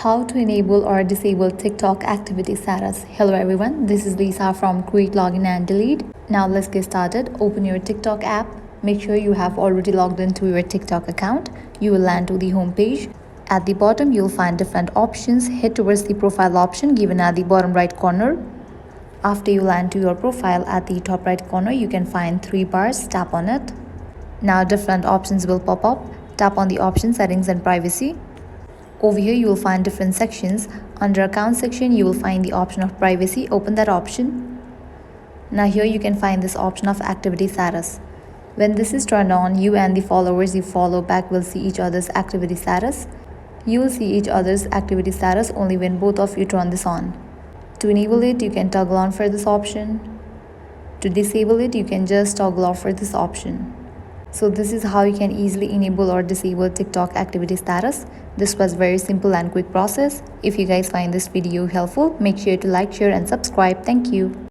How to enable or disable TikTok activity status. Hello everyone, this is Lisa from Create Login and Delete. Now let's get started. Open your TikTok app. Make sure you have already logged into your TikTok account. You will land to the home page. At the bottom, you'll find different options. Head towards the profile option given at the bottom right corner. After you land to your profile, at the top right corner, you can find 3 bars. Tap on it. Now different options will pop up. Tap on the option Settings and Privacy. Over here you will find different sections. Under account section you will find the option of privacy. Open that option. Now here you can find this option of activity status. When this is turned on, you and the followers you follow back will see each other's activity status. You will see each other's activity status only when both of you turn this on. To enable it, you can toggle on for this option. To disable it, you can just toggle off for this option. So this is how you can easily enable or disable TikTok activity status. This was very simple and quick process. If you guys find this video helpful, make sure to like, share and subscribe. Thank you.